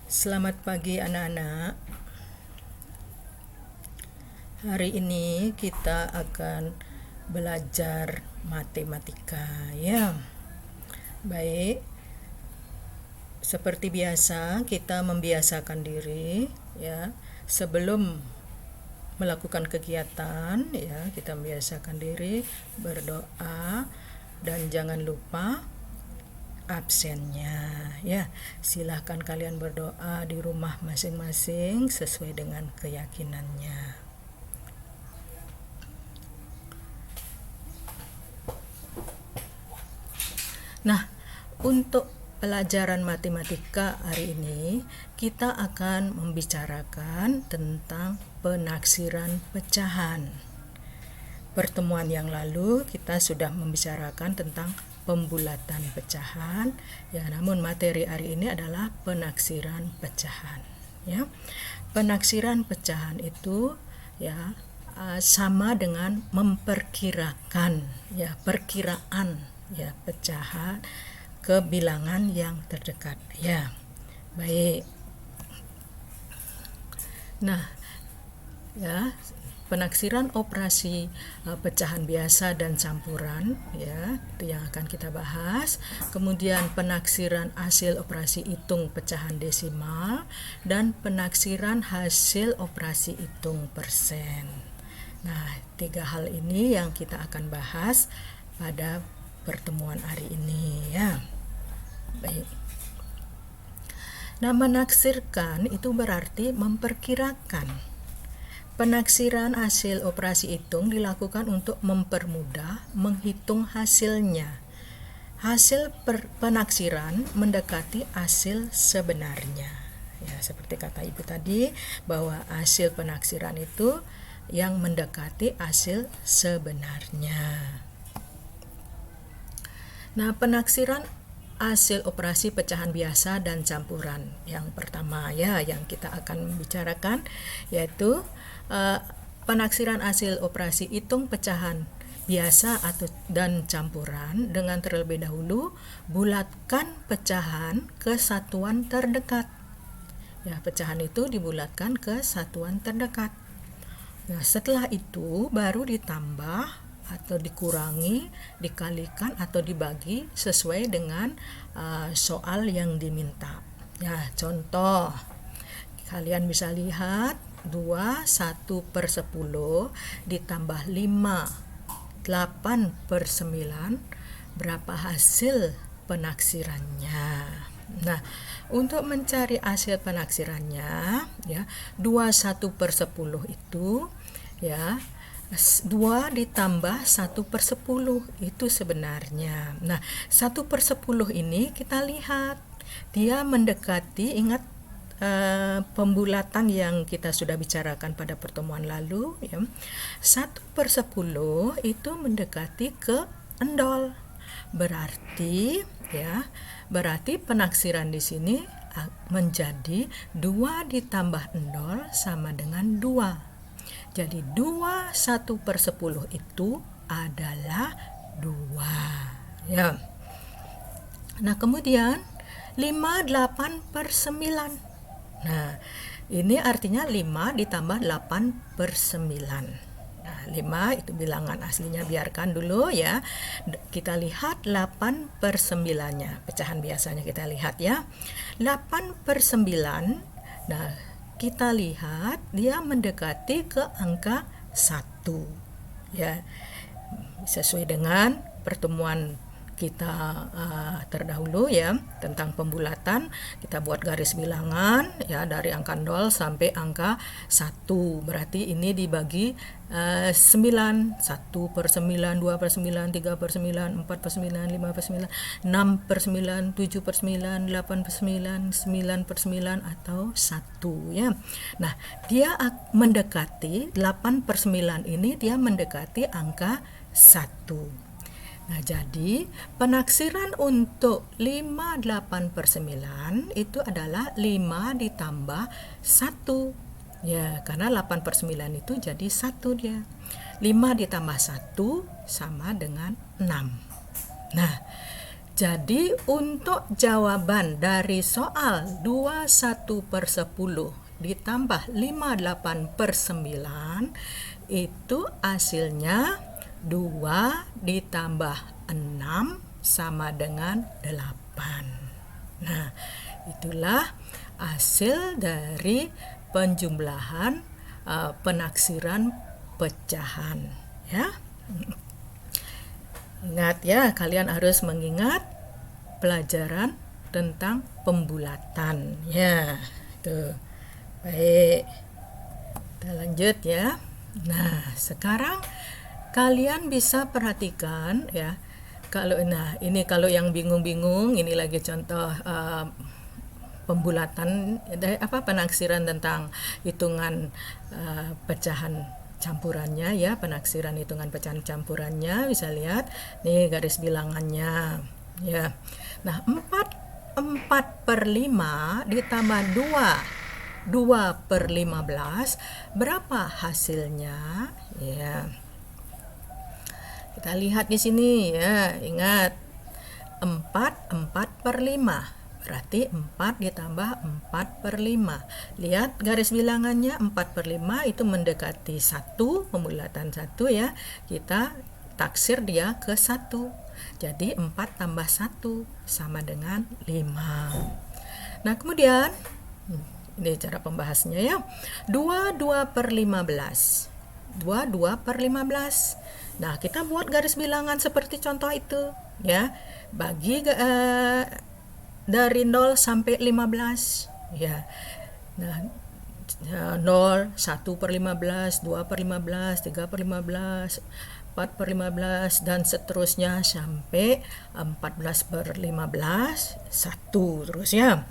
Selamat pagi anak-anak. Hari ini kita akan belajar matematika ya. Baik. Seperti biasa kita membiasakan diri ya. Sebelum melakukan kegiatan ya, kita membiasakan diri berdoa dan jangan lupa absennya ya. Silahkan kalian berdoa di rumah masing-masing sesuai dengan keyakinannya. Nah, untuk pelajaran matematika hari ini kita akan membicarakan tentang penaksiran pecahan. Pertemuan yang lalu kita sudah membicarakan tentang pembulatan pecahan ya, namun materi hari ini adalah penaksiran pecahan ya. Penaksiran pecahan itu ya sama dengan memperkirakan ya, perkiraan ya pecahan ke bilangan yang terdekat ya. Baik. Nah, ya, penaksiran operasi pecahan biasa dan campuran ya, itu yang akan kita bahas. Kemudian penaksiran hasil operasi hitung pecahan desimal dan penaksiran hasil operasi hitung persen. Nah, 3 hal ini yang kita akan bahas pada pertemuan hari ini ya. Baik. Nah, menaksirkan itu berarti memperkirakan. Penaksiran hasil operasi hitung dilakukan untuk mempermudah menghitung hasilnya. Hasil penaksiran mendekati hasil sebenarnya. Ya, seperti kata Ibu tadi bahwa hasil penaksiran itu yang mendekati hasil sebenarnya. Nah, penaksiran hasil operasi pecahan biasa dan campuran yang pertama ya, yang kita akan bicarakan yaitu penaksiran hasil operasi hitung pecahan biasa atau dan campuran dengan terlebih dahulu bulatkan pecahan ke satuan terdekat. Ya, pecahan itu dibulatkan ke satuan terdekat. Nah, setelah itu baru ditambah atau dikurangi, dikalikan atau dibagi sesuai dengan soal yang diminta. Ya, contoh, kalian bisa lihat 1/10 ditambah 5, 8/9, berapa hasil penaksirannya. Nah, untuk mencari hasil penaksirannya ya, 21/10 itu ya 2 ditambah 1/10 itu sebenarnya. Nah, 1/10 ini kita lihat dia mendekati, ingat pembulatan yang kita sudah bicarakan pada pertemuan lalu ya. 1/10 itu mendekati ke endol. Berarti penaksiran di sini menjadi 2 ditambah endol sama dengan 2. Jadi 1/10 itu adalah 2 ya. Nah, kemudian 8/9. Nah, ini artinya 5 ditambah 8/9. Nah, 5 itu bilangan aslinya, biarkan dulu ya. Kita lihat 8/9-nya, pecahan biasanya kita lihat ya. 8/9, nah kita lihat dia mendekati ke angka 1 ya, sesuai dengan pertemuan kita terdahulu ya tentang pembulatan. Kita buat garis bilangan ya dari angka 0 sampai angka 1. Berarti ini dibagi 9, 1/9, 2/9, 3/9, 4/9, 5/9, 6/9, 7/9, 8/9, 9/9 atau 1 ya. Nah, dia mendekati 8/9 ini, dia mendekati angka 1. Nah, jadi penaksiran untuk 8/9 itu adalah 5 ditambah 1. Ya, karena 8/9 itu jadi 1 dia. 5 ditambah 1 sama dengan 6. Nah, Jadi untuk jawaban dari soal 21/10 ditambah 58/9 itu hasilnya 2 ditambah 6 sama dengan 8. Nah, itulah hasil dari penjumlahan penaksiran pecahan, ya. Ingat ya, kalian harus mengingat pelajaran tentang pembulatan, ya. Tuh. Baik. Kita lanjut ya. Nah, sekarang kalian bisa perhatikan ya. Ini kalau yang bingung-bingung, ini lagi contoh pembulatan penaksiran tentang hitungan pecahan campurannya ya, penaksiran hitungan pecahan campurannya, bisa lihat nih garis bilangannya ya. Nah, 4/5 ditambah 2/15 berapa hasilnya ya. Kita lihat di sini ya, ingat 4/5 berarti 4 ditambah 4/5. Lihat garis bilangannya, 4/5 itu mendekati 1, pembulatan 1 ya. Kita taksir dia ke 1. Jadi 4 tambah 1 sama dengan 5. Nah, kemudian ini cara pembahasnya ya. 22/15. 22/15. Nah, kita buat garis bilangan seperti contoh itu ya. Bagi dari 0 sampai 15 ya. Nah, 0, 1/15, 2/15, 3/15, 4/15 dan seterusnya sampai 14/15, 1 terus ya.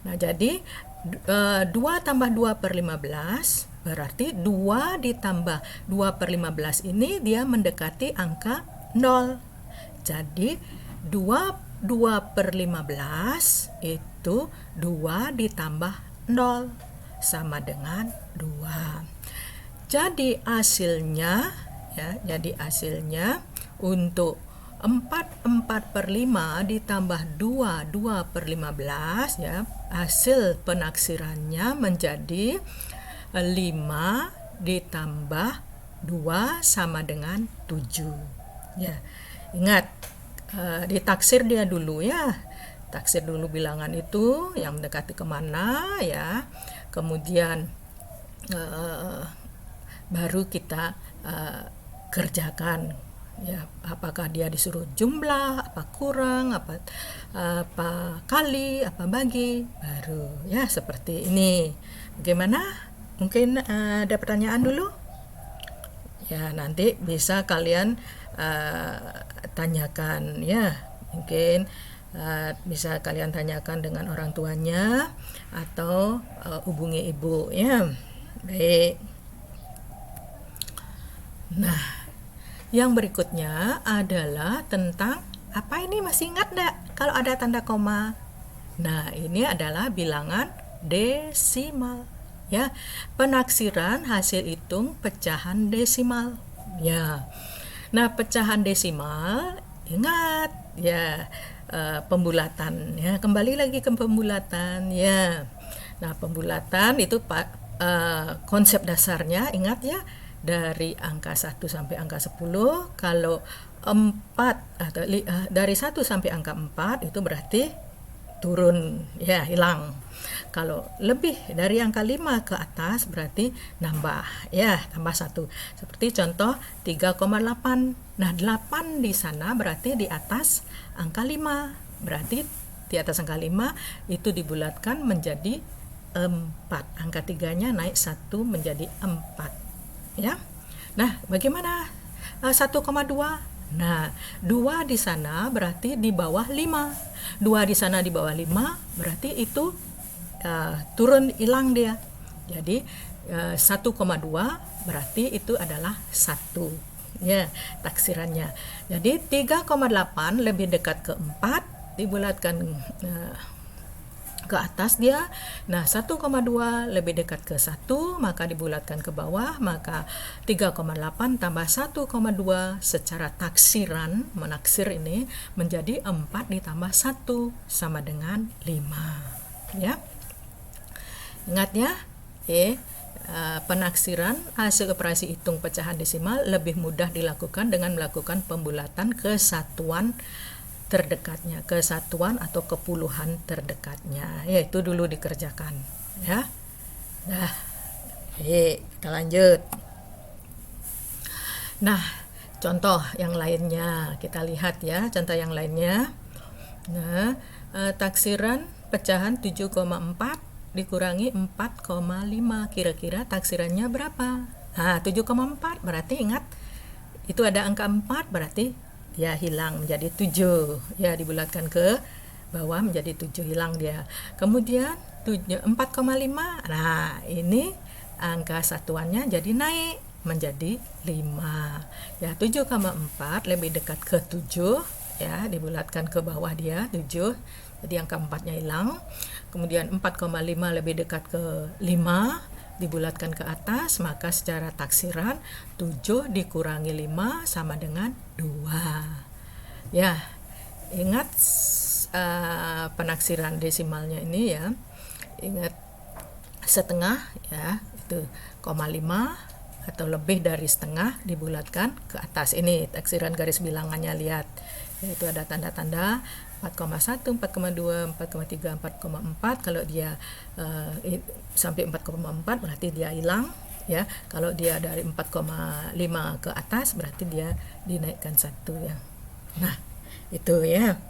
Nah, jadi 2 tambah 2/15 berarti 2 ditambah 2/15 ini dia mendekati angka 0. Jadi 2/15 itu 2 ditambah 0 sama dengan 2. Jadi hasilnya ya, untuk 4/5 ditambah 2/15 ya, hasil penaksirannya menjadi 5 ditambah 2 sama dengan 7 ya. Ingat, ditaksir dia dulu ya. Taksir dulu bilangan itu yang mendekati kemana ya. Kemudian baru kita kerjakan ya, apakah dia disuruh jumlah, apa kurang, apa kali, apa bagi, baru ya seperti ini. Bagaimana? Mungkin ada pertanyaan dulu? Ya, nanti bisa kalian tanyakan ya, mungkin bisa kalian tanyakan dengan orang tuanya atau hubungi ibu ya. Baik. Nah, yang berikutnya adalah tentang apa ini, masih ingat enggak kalau ada tanda koma? Nah, ini adalah bilangan desimal ya, penaksiran hasil hitung pecahan desimal ya. Nah, pecahan desimal ingat ya, pembulatan ya, kembali lagi ke pembulatan ya. Nah, pembulatan itu konsep dasarnya ingat ya, dari angka 1 sampai angka 10. Kalau 4 atau dari 1 sampai angka 4 itu berarti turun ya, hilang. Kalau lebih dari angka 5 ke atas berarti nambah ya, tambah 1. Seperti contoh 3,8. Nah, 8 di sana berarti di atas angka 5. Berarti di atas angka 5 itu dibulatkan menjadi 4. Angka 3-nya naik 1 menjadi 4 ya. Nah, bagaimana 1,2? Nah, 2 di sana berarti di bawah 5. 2 di sana di bawah 5 berarti itu turun, hilang dia. Jadi 1,2 berarti itu adalah 1 ya taksirannya. Jadi 3,8 lebih dekat ke 4, dibulatkan ke atas dia. Nah, 1,2 lebih dekat ke 1, maka dibulatkan ke bawah, maka 3,8 tambah 1,2 secara taksiran, menaksir ini menjadi 4 ditambah 1 sama dengan 5. Ya. Ingat ya, penaksiran hasil operasi hitung pecahan desimal lebih mudah dilakukan dengan melakukan pembulatan ke satuan terdekatnya, kesatuan atau kepuluhan terdekatnya. Itu dulu dikerjakan ya. Nah, kita lanjut. Nah, contoh yang lainnya kita lihat ya, contoh yang lainnya. Nah, taksiran pecahan 7,4 dikurangi 4,5, kira-kira taksirannya berapa? Nah, 7,4 berarti ingat itu ada angka 4, berarti dia hilang menjadi 7, ya dibulatkan ke bawah menjadi 7, hilang dia. Kemudian 4,5, nah ini angka satuannya jadi naik menjadi 5. Ya, 7,4 lebih dekat ke 7, ya dibulatkan ke bawah dia 7, jadi angka 4-nya hilang. Kemudian 4,5 lebih dekat ke 5, dibulatkan ke atas, maka secara taksiran 7 dikurangi 5 sama dengan 2. Ya, ingat penaksiran desimalnya ini ya. Ingat setengah ya, itu 0,5 atau lebih dari setengah dibulatkan ke atas. Ini taksiran garis bilangannya, lihat. Yaitu ada tanda-tanda 4,1, 4,2, 4,3, 4,4. Kalau dia sampai 4,4 berarti dia hilang ya. Kalau dia dari 4,5 ke atas berarti dia dinaikkan 1 ya. Nah, itu ya.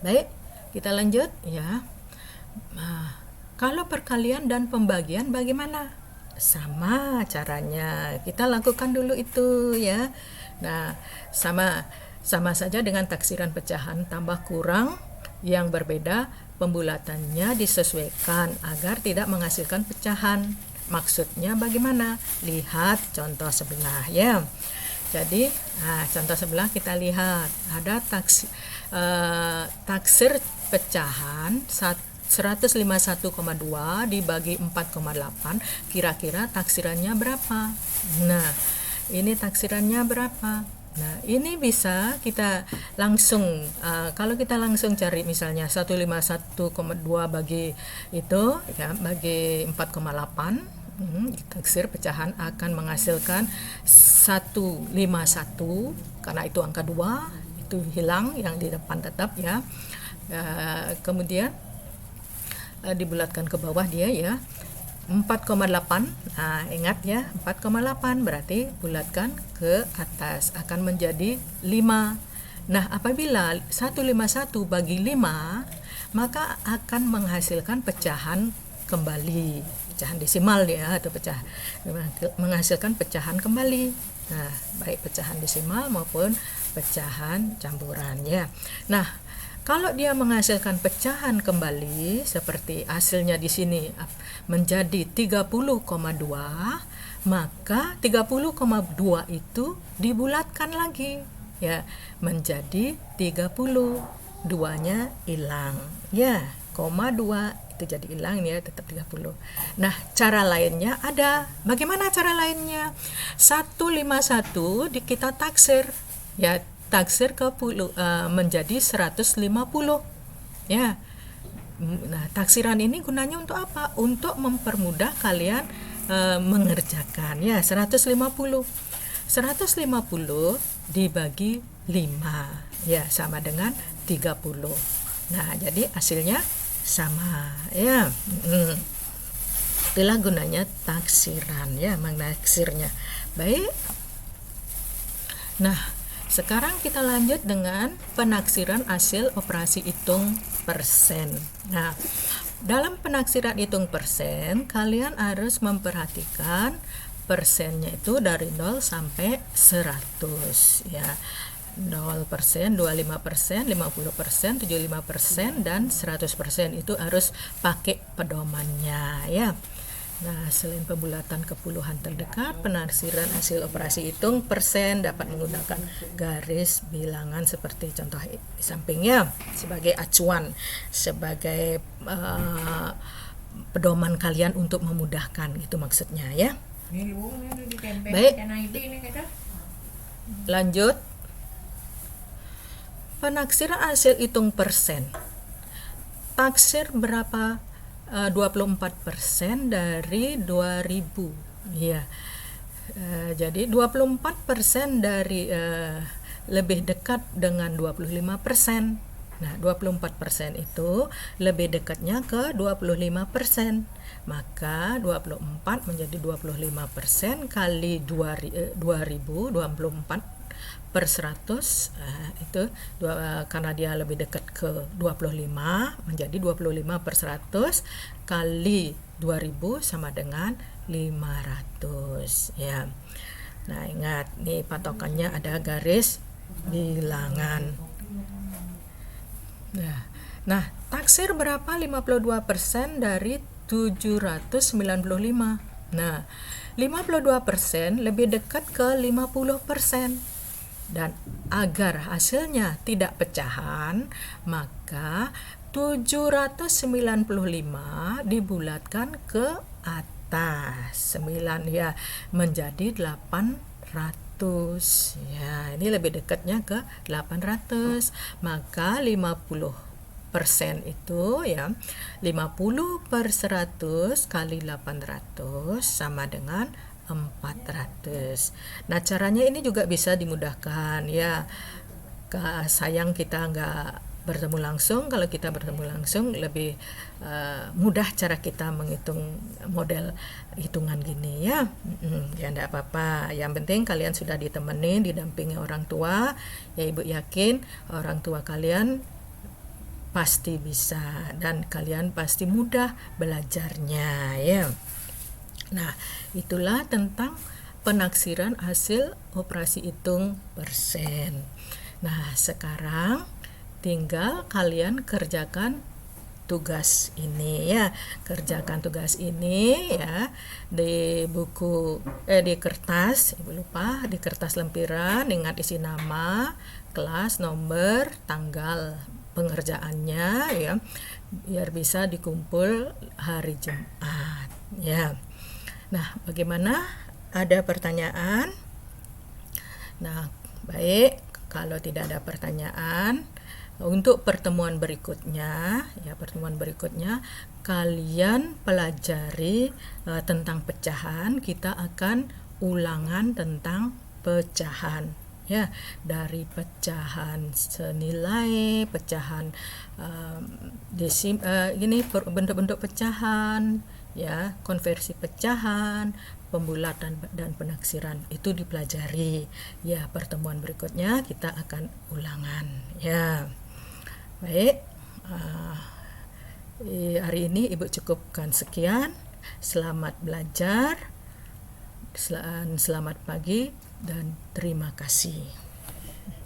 Baik, kita lanjut ya. Nah, kalau perkalian dan pembagian bagaimana? Sama caranya. Kita lakukan dulu itu ya. Nah, sama saja dengan taksiran pecahan tambah kurang yang berbeda, pembulatannya disesuaikan agar tidak menghasilkan pecahan. Maksudnya bagaimana? Lihat contoh sebelah ya. Jadi, contoh sebelah kita lihat ada taksir pecahan 151,2 dibagi 4,8, kira-kira taksirannya berapa? Nah, ini taksirannya berapa? Nah, ini bisa kita langsung, kalau kita langsung cari misalnya 151,2 bagi itu ya, bagi 4,8, taksir pecahan akan menghasilkan 151, karena itu angka 2, itu hilang, yang di depan tetap ya. Kemudian dibulatkan ke bawah dia ya. 4,8, nah ingat ya, 4,8 berarti bulatkan ke atas akan menjadi 5. Nah, apabila 151 bagi 5, maka akan menghasilkan pecahan kembali, pecahan desimal ya, atau menghasilkan pecahan kembali. Nah, baik pecahan desimal maupun pecahan campuran ya. Nah, kalau dia menghasilkan pecahan kembali seperti hasilnya di sini menjadi 30,2, maka 30,2 itu dibulatkan lagi ya menjadi 30. 2-nya hilang. Ya, 2 itu jadi hilang ya, tetap 30. Nah, cara lainnya ada. Bagaimana cara lainnya? 151 kita taksir ya, taksir ke menjadi 150 ya. Nah, taksiran ini gunanya untuk apa? Untuk mempermudah kalian mengerjakan ya. 150 dibagi 5 ya sama dengan 30. Nah, jadi hasilnya sama ya. Itulah gunanya taksiran ya, menaksirnya. Baik. Nah, sekarang kita lanjut dengan penaksiran hasil operasi hitung persen. Nah, dalam penaksiran hitung persen, kalian harus memperhatikan persennya itu dari 0 sampai 100 ya. 0%, 25%, 50%, 75%, dan 100% itu harus pakai pedomannya ya. Nah, selain pembulatan ke puluhan terdekat, penaksiran hasil operasi hitung persen dapat menggunakan garis bilangan seperti contoh di sampingnya sebagai acuan, sebagai pedoman kalian untuk memudahkan, itu maksudnya ya. Baik, lanjut. Penaksiran hasil hitung persen. Taksir berapa? 24% dari 2000. Ya. Jadi 24% dari lebih dekat dengan 25%. Nah, 24% itu lebih dekatnya ke 25%. Maka 24 menjadi 25% kali 2000, 24 per 100 itu karena dia lebih dekat ke 25 menjadi 25 per 100 kali 2000 sama dengan 500 ya. Nah, ingat nih patokannya ada garis bilangan. Nah, taksir berapa 52% dari 795. Nah, 52% lebih dekat ke 50%. Dan agar hasilnya tidak pecahan, maka 795 dibulatkan ke atas. 9 ya menjadi 800. Ya, ini lebih dekatnya ke 800. Maka 50% itu ya 50 per 100 kali 800 sama dengan 400. Nah, caranya ini juga bisa dimudahkan ya. Sayang kita nggak bertemu langsung. Kalau kita bertemu langsung lebih mudah cara kita menghitung model hitungan gini ya. Ya enggak apa-apa. Yang penting kalian sudah ditemani, didampingi orang tua. Ya, Ibu yakin orang tua kalian pasti bisa dan kalian pasti mudah belajarnya ya. Nah, itulah tentang penaksiran hasil operasi hitung persen. Nah, sekarang tinggal kalian kerjakan tugas ini ya. Kerjakan tugas ini ya di buku di kertas, Ibu lupa, di kertas lempiran, ingat isi nama, kelas, nomor, tanggal pengerjaannya ya, biar bisa dikumpul hari Jumat ya. Nah, bagaimana? Ada pertanyaan? Nah, baik. Kalau tidak ada pertanyaan, untuk pertemuan berikutnya, kalian pelajari tentang pecahan. Kita akan ulangan tentang pecahan. Ya, dari pecahan senilai, pecahan ini bentuk-bentuk pecahan. Ya, konversi pecahan, pembulatan dan penaksiran itu dipelajari. Ya, pertemuan berikutnya kita akan ulangan. Ya, baik. Hari ini Ibu cukupkan sekian. Selamat belajar. Selamat pagi dan terima kasih.